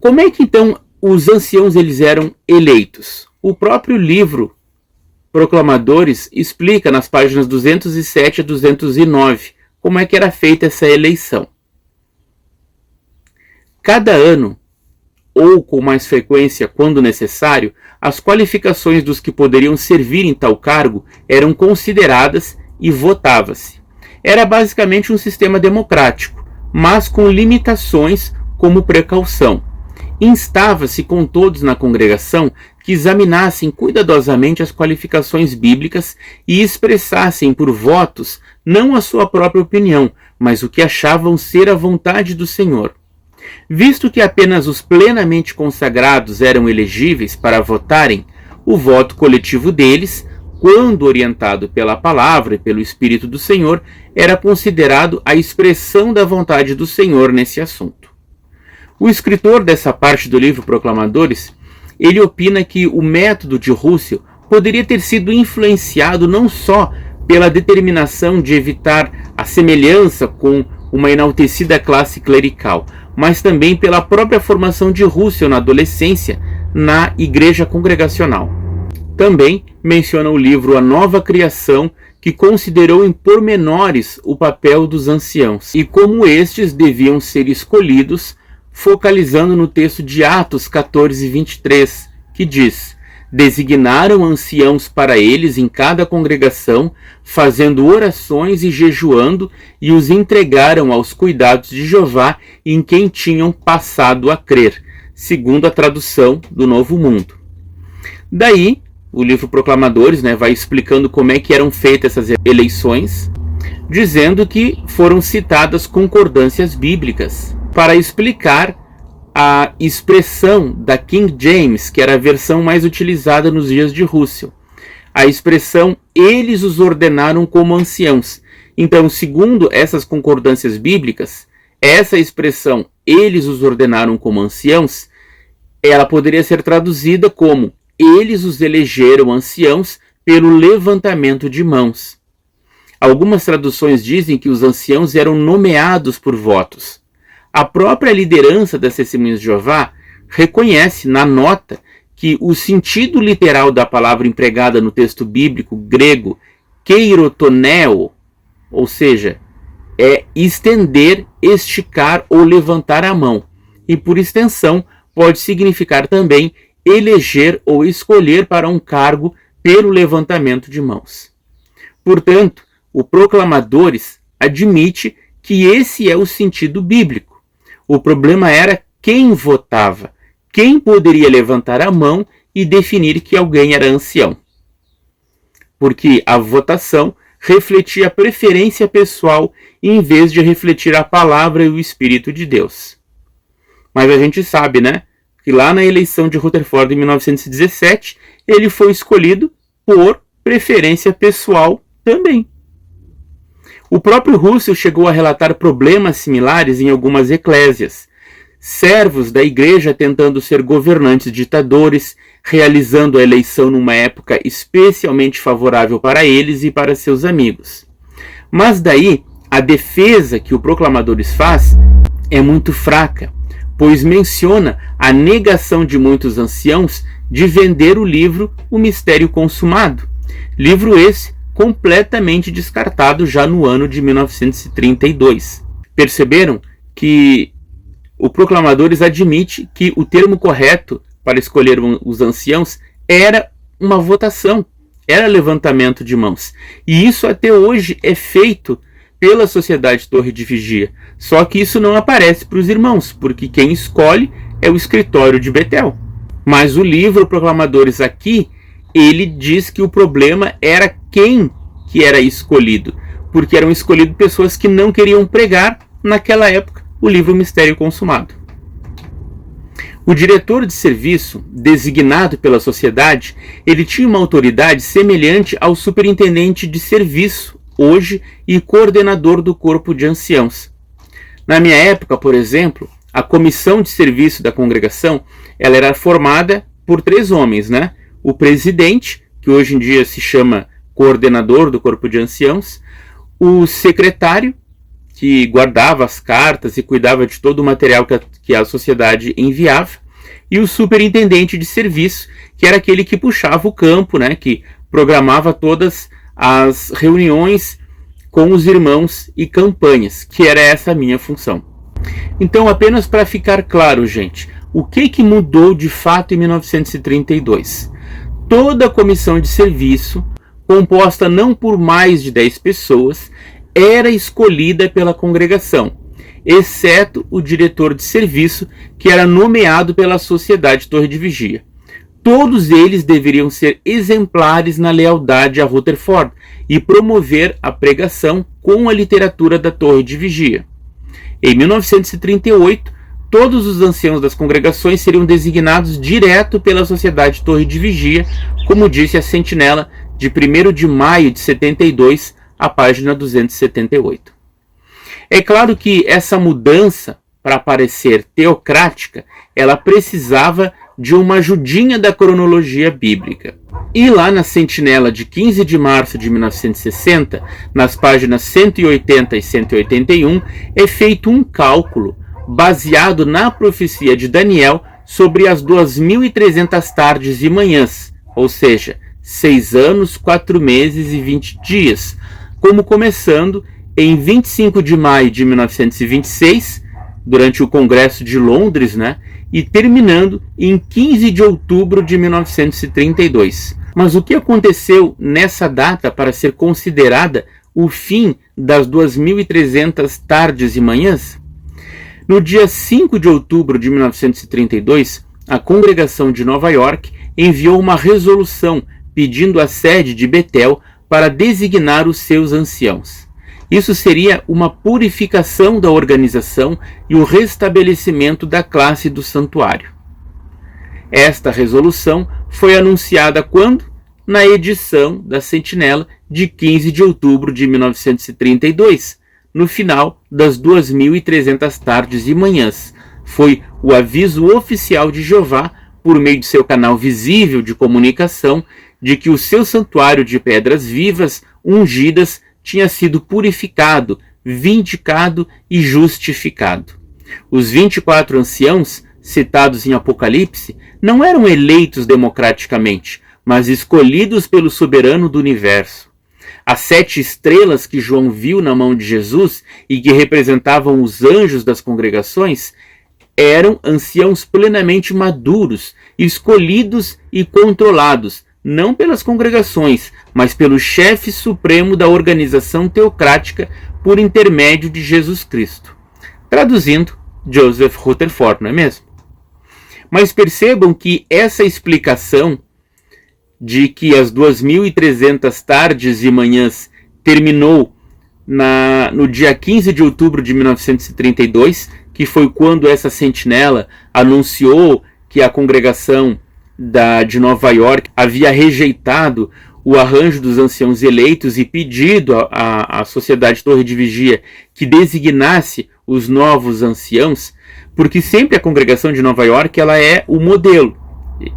Como é que então os anciãos eles eram eleitos? O próprio livro Proclamadores explica nas páginas 207 a 209 como é que era feita essa eleição. Cada ano, ou com mais frequência quando necessário, as qualificações dos que poderiam servir em tal cargo eram consideradas e votava-se. Era basicamente um sistema democrático, mas com limitações como precaução. Instava-se com todos na congregação que examinassem cuidadosamente as qualificações bíblicas e expressassem por votos não a sua própria opinião, mas o que achavam ser a vontade do Senhor. Visto que apenas os plenamente consagrados eram elegíveis para votarem, o voto coletivo deles, quando orientado pela palavra e pelo Espírito do Senhor, era considerado a expressão da vontade do Senhor nesse assunto. O escritor dessa parte do livro Proclamadores, ele opina que o método de Russell poderia ter sido influenciado não só pela determinação de evitar a semelhança com uma enaltecida classe clerical, mas também pela própria formação de Russell na adolescência na igreja congregacional. Também menciona o livro A Nova Criação, que considerou em pormenores o papel dos anciãos e como estes deviam ser escolhidos, focalizando no texto de Atos 14:23, que diz: designaram anciãos para eles em cada congregação, fazendo orações e jejuando, e os entregaram aos cuidados de Jeová, em quem tinham passado a crer, segundo a tradução do Novo Mundo. Daí, o livro Proclamadores vai explicando como é que eram feitas essas eleições, dizendo que foram citadas concordâncias bíblicas para explicar a expressão da King James, que era a versão mais utilizada nos dias de Russell. A expressão, eles os ordenaram como anciãos. Então, segundo essas concordâncias bíblicas, essa expressão, eles os ordenaram como anciãos, ela poderia ser traduzida como, eles os elegeram anciãos pelo levantamento de mãos. Algumas traduções dizem que os anciãos eram nomeados por votos. A própria liderança das Testemunhas de Jeová reconhece na nota que o sentido literal da palavra empregada no texto bíblico grego keirotoneo, ou seja, é estender, esticar ou levantar a mão, e por extensão pode significar também eleger ou escolher para um cargo pelo levantamento de mãos. Portanto, o Proclamadores admite que esse é o sentido bíblico. O problema era quem votava, quem poderia levantar a mão e definir que alguém era ancião. Porque a votação refletia a preferência pessoal em vez de refletir a palavra e o Espírito de Deus. Mas a gente sabe, que lá na eleição de Rutherford em 1917, ele foi escolhido por preferência pessoal também. O próprio Russell chegou a relatar problemas similares em algumas eclésias. Servos da igreja tentando ser governantes ditadores, realizando a eleição numa época especialmente favorável para eles e para seus amigos. Mas daí, a defesa que o Proclamadores faz é muito fraca, pois menciona a negação de muitos anciãos de vender o livro O Mistério Consumado. Livro esse completamente descartado já no ano de 1932. Perceberam que o Proclamadores admite que o termo correto para escolher os anciãos era uma votação, era levantamento de mãos. E isso até hoje é feito pela Sociedade Torre de Vigia. Só que isso não aparece para os irmãos, porque quem escolhe é o escritório de Betel. Mas o livro Proclamadores aqui, ele diz que o problema era quem que era escolhido, porque eram escolhidas pessoas que não queriam pregar, naquela época, o livro Mistério Consumado. O diretor de serviço, designado pela sociedade, ele tinha uma autoridade semelhante ao superintendente de serviço, hoje, e coordenador do corpo de anciãos. Na minha época, por exemplo, a comissão de serviço da congregação, ela era formada por 3 homens, O presidente, que hoje em dia se chama coordenador do corpo de anciãos, o secretário, que guardava as cartas e cuidava de todo o material que a sociedade enviava, e o superintendente de serviço, que era aquele que puxava o campo, né, que programava todas as reuniões com os irmãos e campanhas, que era essa a minha função. Então, apenas para ficar claro, gente, o que mudou de fato em 1932? Toda a comissão de serviço, composta não por mais de 10 pessoas, era escolhida pela congregação, exceto o diretor de serviço, que era nomeado pela Sociedade Torre de Vigia. Todos eles deveriam ser exemplares na lealdade a Rutherford e promover a pregação com a literatura da Torre de Vigia. Em 1938, todos os anciãos das congregações seriam designados direto pela Sociedade Torre de Vigia, como disse a sentinela de 1º de maio de 72, a página 278. É claro que essa mudança, para parecer teocrática, ela precisava de uma ajudinha da cronologia bíblica. E lá na sentinela de 15 de março de 1960, nas páginas 180 e 181, é feito um cálculo baseado na profecia de Daniel sobre as 2.300 tardes e manhãs, ou seja, 6 anos, 4 meses e 20 dias, como começando em 25 de maio de 1926, durante o Congresso de Londres, né, e terminando em 15 de outubro de 1932. Mas o que aconteceu nessa data para ser considerada o fim das 2.300 tardes e manhãs? No dia 5 de outubro de 1932, a congregação de Nova York enviou uma resolução pedindo a sede de Betel para designar os seus anciãos. Isso seria uma purificação da organização e o restabelecimento da classe do santuário. Esta resolução foi anunciada quando? Na edição da Sentinela de 15 de outubro de 1932, no final das 2.300 tardes e manhãs. Foi o aviso oficial de Jeová, por meio de seu canal visível de comunicação, de que o seu santuário de pedras vivas, ungidas, tinha sido purificado, vindicado e justificado. Os 24 anciãos, citados em Apocalipse, não eram eleitos democraticamente, mas escolhidos pelo soberano do universo. As 7 estrelas que João viu na mão de Jesus e que representavam os anjos das congregações eram anciãos plenamente maduros, escolhidos e controlados, não pelas congregações, mas pelo chefe supremo da organização teocrática por intermédio de Jesus Cristo. Traduzindo, Joseph Rutherford, não é mesmo? Mas percebam que essa explicação de que as 2.300 tardes e manhãs terminou no dia 15 de outubro de 1932, que foi quando essa sentinela anunciou que a congregação de Nova York havia rejeitado o arranjo dos anciãos eleitos e pedido à Sociedade Torre de Vigia que designasse os novos anciãos, porque sempre a congregação de Nova York ela é o modelo.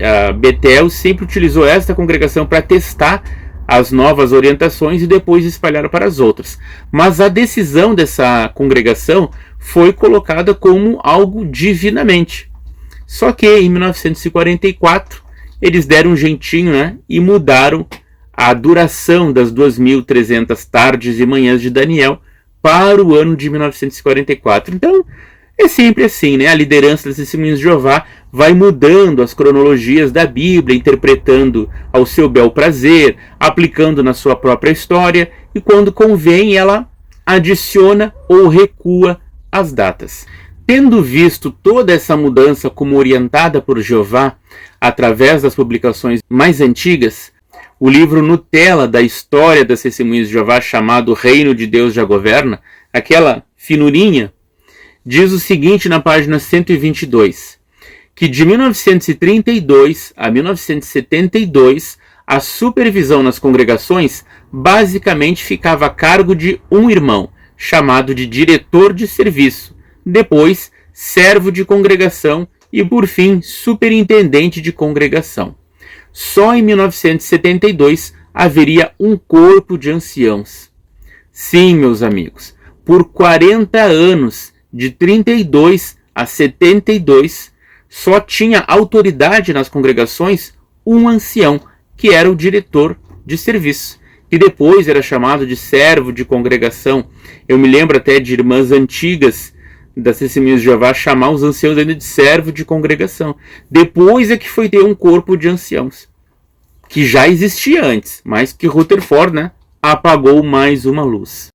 A Betel sempre utilizou esta congregação para testar as novas orientações e depois espalhar para as outras. Mas a decisão dessa congregação foi colocada como algo divinamente. Só que em 1944 eles deram um jeitinho, né, e mudaram a duração das 2.300 tardes e manhãs de Daniel para o ano de 1944. Então, é sempre assim, né? A liderança das Testemunhas de Jeová vai mudando as cronologias da Bíblia, interpretando ao seu bel prazer, aplicando na sua própria história, e quando convém ela adiciona ou recua as datas. Tendo visto toda essa mudança como orientada por Jeová através das publicações mais antigas, o livro Nutella da história das Testemunhas de Jeová, chamado Reino de Deus já Governa, aquela finurinha, diz o seguinte na página 122, que de 1932 a 1972, a supervisão nas congregações basicamente ficava a cargo de um irmão, chamado de diretor de serviço, depois servo de congregação e, por fim, superintendente de congregação. Só em 1972 haveria um corpo de anciãos. Sim, meus amigos, por 40 anos, de 32 a 72, só tinha autoridade nas congregações um ancião, que era o diretor de serviço, que depois era chamado de servo de congregação. Eu me lembro até de irmãs antigas das Testemunhas de Jeová chamar os anciãos ainda de servo de congregação. Depois é que foi ter um corpo de anciãos, que já existia antes, mas que Rutherford, apagou mais uma luz.